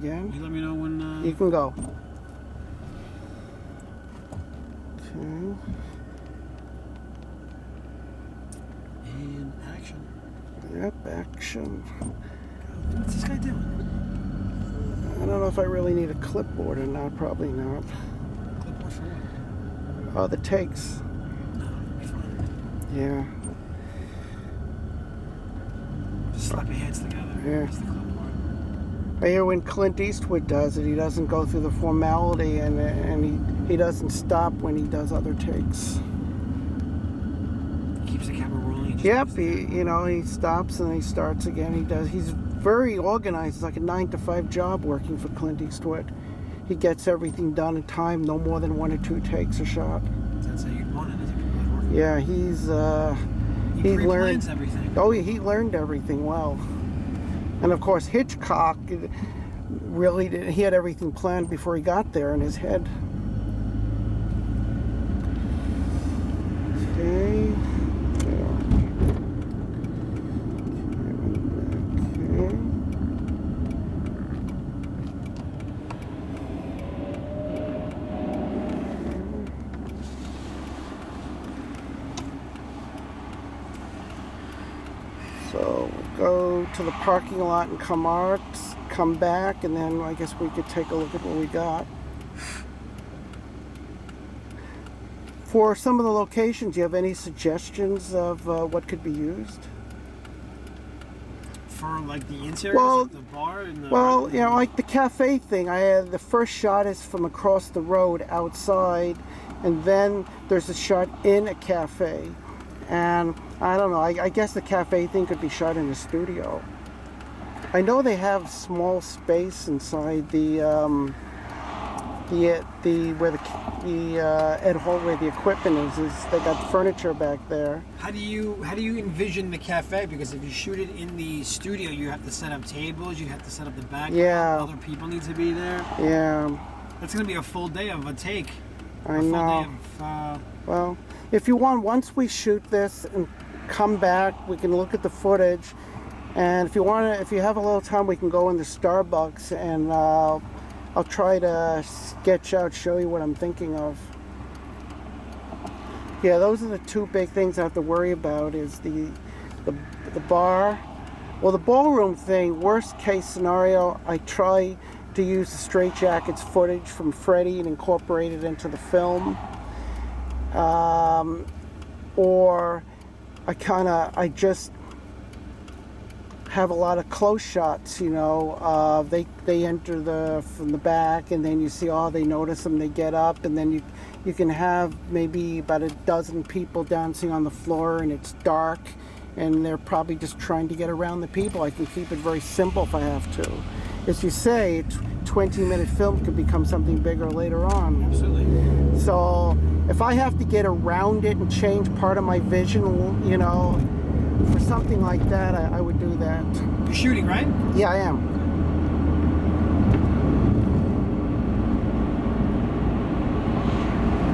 again. You let me know when... You can go. Okay. And action. Yep, action. What's this guy doing? I don't know if I really need a clipboard or not. Probably not. Clipboard for what? Oh, the takes. No, it'll be fine. Yeah. Just slap your hands together. Yeah. Use the clipboard. I hear when Clint Eastwood does it, he doesn't go through the formality, and he doesn't stop when he does other takes. Keeps the camera rolling. Yep, he stops and he starts again. He's very organized. It's like a 9-to-5 job working for Clint Eastwood. He gets everything done in time, no more than 1 or 2 takes a shot. That's how you'd want it, isn't it? Working. Yeah, he learned everything. Oh, yeah, he learned everything well. And of course, Hitchcock really did. He had everything planned before he got there in his head. Okay. So we'll go to the parking lot in Comarts, come back, and then I guess we could take a look at what we got. For some of the locations, do you have any suggestions of what could be used? For like the interiors of the bar and the... Well, like the cafe thing. The first shot is from across the road outside, and then there's a shot in a cafe. And I don't know, I guess the cafe thing could be shot in a studio. I know they have small space inside the where the Ed Hall, where the equipment is they got furniture back there. How do you envision the cafe? Because if you shoot it in the studio, you have to set up tables, you have to set up the background, Yeah. Other people need to be there. Yeah. That's gonna be a full day of a take. I a full know. Day of, Well, if you want, once we shoot this and come back, we can look at the footage. And if you have a little time, we can go into Starbucks and I'll try to show you what I'm thinking of. Yeah, those are the 2 big things I have to worry about is the bar. Well, the ballroom thing, worst case scenario, I try to use the Straight Jackets footage from Freddie and incorporate it into the film. Or I just have a lot of close shots, they enter from the back, and then you see, they notice them, they get up, and then you can have maybe about a dozen people dancing on the floor, and it's dark, and they're probably just trying to get around the people. I can keep it very simple if I have to. As you say, 20-minute film could become something bigger later on. Absolutely. So if I have to get around it and change part of my vision, for something like that, I would do that. You're shooting, right? Yeah, I am.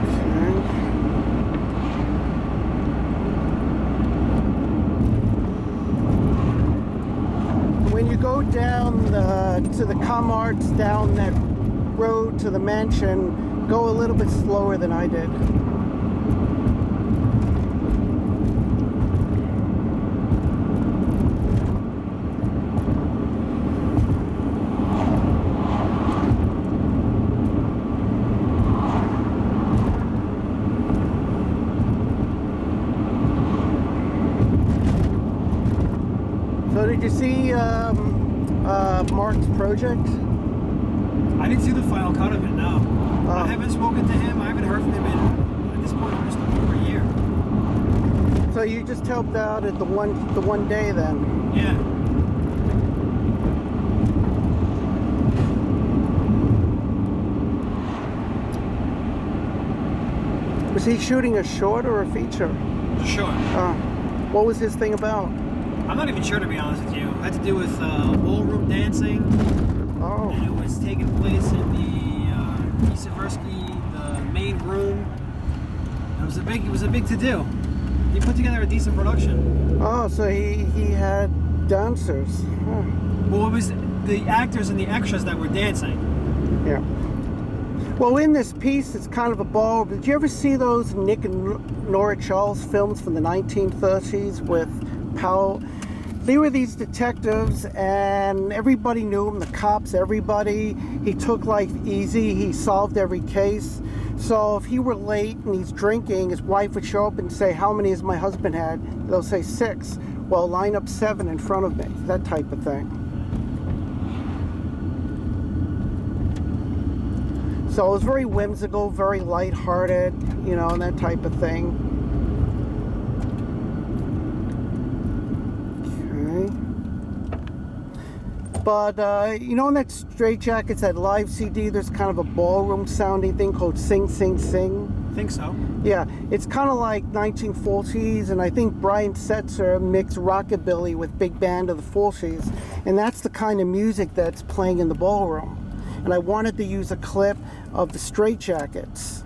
Okay. When you go down to the Comarts, down that road to the mansion, go a little bit slower than I did. So did you see Mark's project? I didn't see the final cut of it, no. I haven't spoken to him. I haven't heard from him at this point almost over a year. So you just helped out at the one day then? Yeah. Was he shooting a short or a feature? Sure. What was his thing about? I'm not even sure, to be honest with you. It had to do with ballroom dancing. Oh. And it was taking place in the Isaversky, the main room. It was a big to-do. He put together a decent production. Oh, so he had dancers. Huh. Well, the actors and the extras that were dancing. Yeah. Well, in this piece, it's kind of a ball. Did you ever see those Nick and Nora Charles films from the 1930s with Powell? They were these detectives, and everybody knew him, the cops, everybody. He took life easy. He solved every case. So if he were late and he's drinking, his wife would show up and say, how many has my husband had? They'll say 6. Well, line up 7 in front of me. That type of thing. So it was very whimsical, very lighthearted, you know, and that type of thing. But, you know, in that Straight Jackets, that live CD, there's kind of a ballroom sounding thing called Sing, Sing, Sing. I think so. Yeah, it's kind of like 1940s, and I think Brian Setzer mixed rockabilly with big band of the 40s, and that's the kind of music that's playing in the ballroom. And I wanted to use a clip of the Straight Jackets,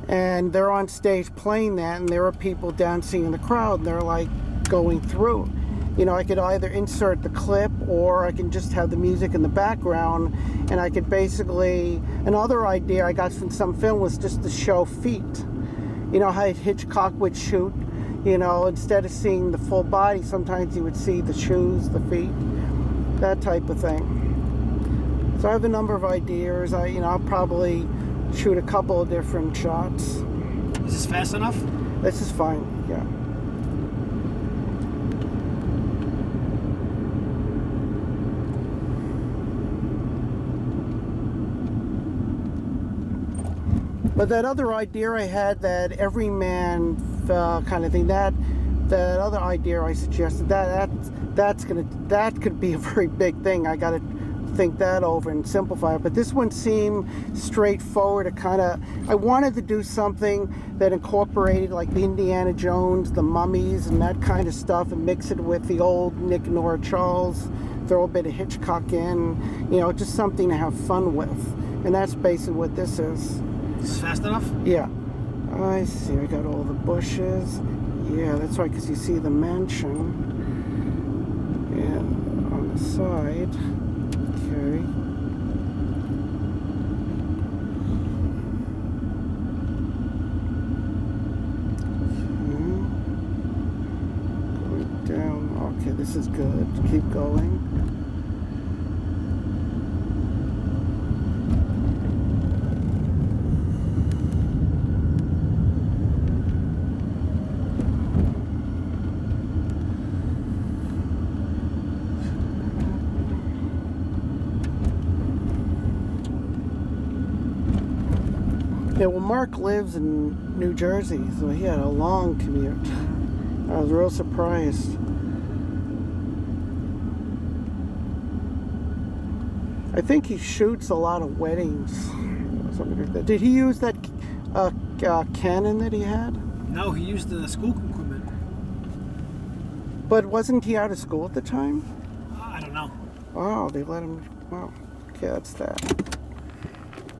and they're on stage playing that, and there are people dancing in the crowd, and they're like going through. You know, I could either insert the clip, or I can just have the music in the background, and I could basically, another idea I got from some film was just to show feet. You know how Hitchcock would shoot, you know, instead of seeing the full body, sometimes you would see the shoes, the feet, that type of thing. So I have a number of ideas. I'll probably shoot a couple of different shots. Is this fast enough? This is fine, yeah. But that other idea I had, that everyman kind of thing, that other idea I suggested, that could be a very big thing. I got to think that over and simplify it. But this one seemed straightforward. I wanted to do something that incorporated like the Indiana Jones, the Mummies, and that kind of stuff, and mix it with the old Nick and Nora Charles, throw a bit of Hitchcock in, you know, just something to have fun with. And that's basically what this is. Is this fast enough? Yeah. I see. I got all the bushes. Yeah, that's right, because you see the mansion. And on the side. Okay. Going down. Okay, this is good. Keep going. Yeah, well, Mark lives in New Jersey, so he had a long commute. I was real surprised. I think he shoots a lot of weddings, something like that. Did he use that Canon that he had? No, he used the school equipment. But wasn't he out of school at the time? I don't know. Oh, they let him. Well, okay, that's that.